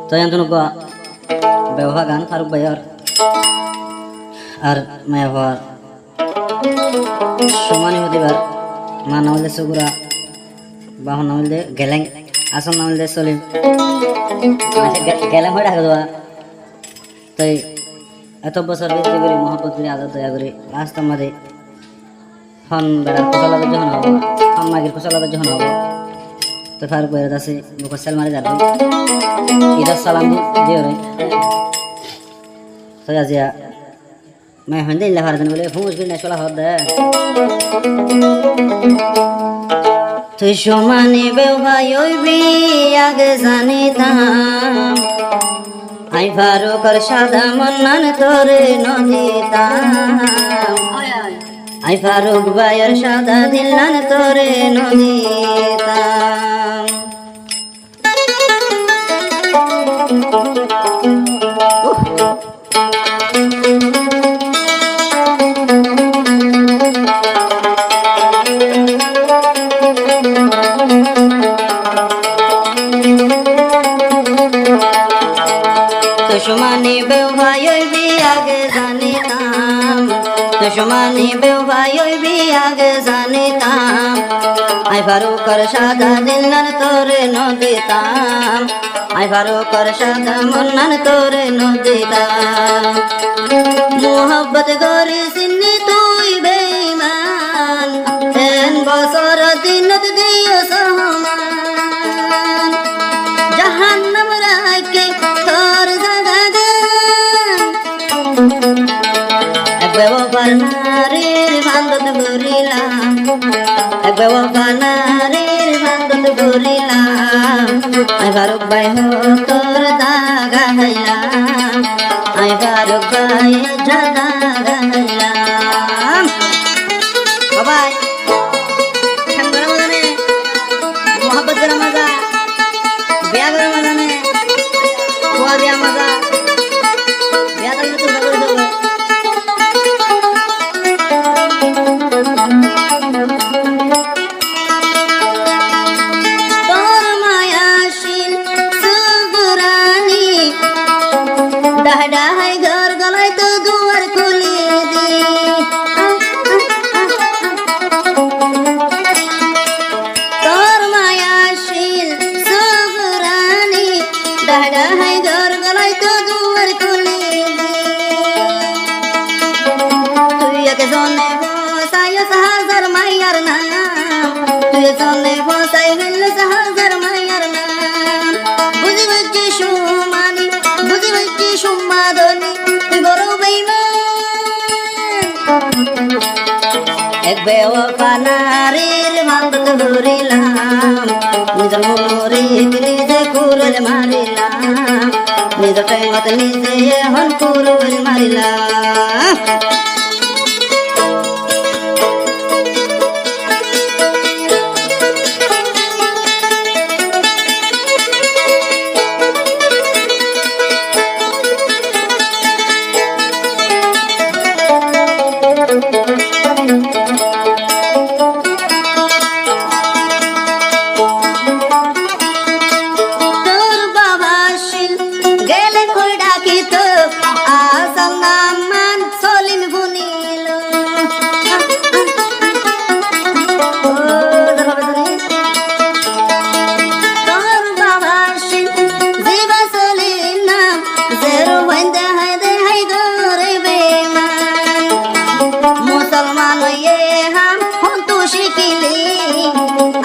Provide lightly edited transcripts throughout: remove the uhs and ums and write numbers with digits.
তো এখন ব্যবহার গান ফারুক ভাইয়ার আর মায়া হওয়ার সমানি হতিবার মা নাম হলে সুগুরা বাহন নাম হলে গেলেং আসন নাম হলে সলিম গেলেং হয়ে ডাকা দেওয়া তাই এত বছর ভিত্তি করি মহব্বত করি আদর দয়া করি লাস্ট আমাদের হন বেড়ার কুশলাদের যখন হবো হন মাগির কুশলাদের যখন হবো তো ফারুক ভাইয়ের আছে বুকর সেল মারি যাবে ঈদের সালাম দিয়ে রে তো আজিয়া मैं हंदे इन लहर दिन बोले फूस भी नहीं चला होता है तो शुमानी बेवफाई भी आगे जाने था आई फारो कर शादा मन्नन तोरे नदीता आई फारूक बायर शादा दिलन तोरे नदीता दुश्मनी बेवफाई भी आगे जाने ताम दुश्मनी बेवफाई भी आगे जाने ताम आई फारूक कर शादा दिलन तोरे न देताम आई फारूक कर शादा मुन्नन तोरे न देताम मोहब्बत गोरी सिन्नी तुई बेईमान एन बसर दिनत दियो सहमान जहन्नम राके तोर बेवफार नारीर बांधत घुरिला बेवफार नारीर बांधत घुरिला आई फारूक भाई हो तोर दागा हैला आई फारूक भाई दागा हैला बाय ठंडा मजाने मोहब्बत करा मजा ब्याह करा मजा ने हुआ दिया मजा ब्याह करा तो नगर दो घर गलाय तो दुआर खुली दी तोर मायाशील सुगरानी डाडा है घर गलाय तो दुआर खुली दी तुय के सोने बोसाय हजार मायर नाम तुय सोने बोसाय हिल हजार मायर नाम बुझी बुझी शुमानी बुझी बुझी शुमादनी एक बेवफा नारीर बांधत घुरिलाम निजर मोरी निजे कुरुल मारिलाम निज टाइमत निजे हन कुरुल मारिलाम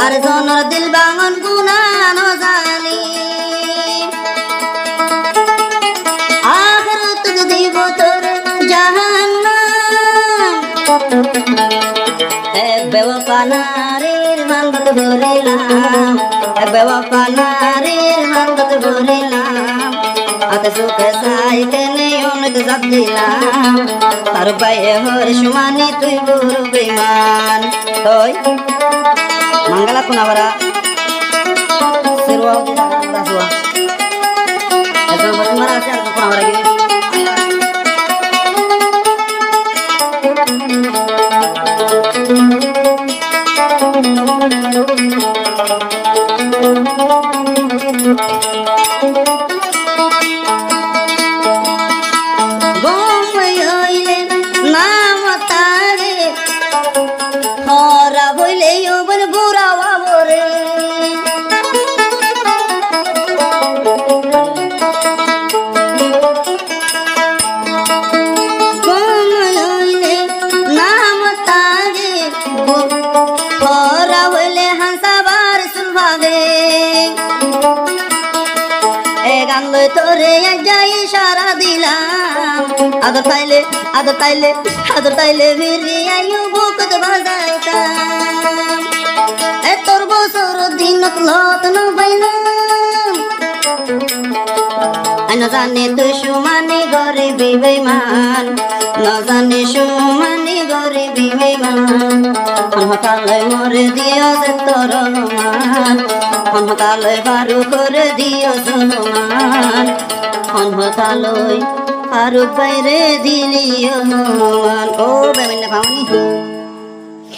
আর জনর দিল বাঙন গুনা নজানি আখিরাত দিব তোর জাহান্নাম এক বেওয়াফা নারীর বান্ধত ঘুরিলাম এক বেওয়াফা নারীর বান্ধত ঘুরিলাম আতে সুখে সাইতে নেই অনেক জাত দিলাম আর বাইয়ে হর সুমানি তুই গুরু বেমান তোই Manggala kunabara serwa raswa itu masih marah sih aku kunabara gini আনলই তোরে এক যাই সারা দিলাম আদর তাইলে ভিড়ি আইও বুকত বাজাইতাম তোর বছর দিনত লত নবাইলাম না জানি তুই সুমানি গরিবি বেমান না জানি সুমানি গরিবি বেমান হতালে মরে দিও যে তোর মান হতালে বারু করে দিও সুমান হতালই ফারুক বাইরে দিলিও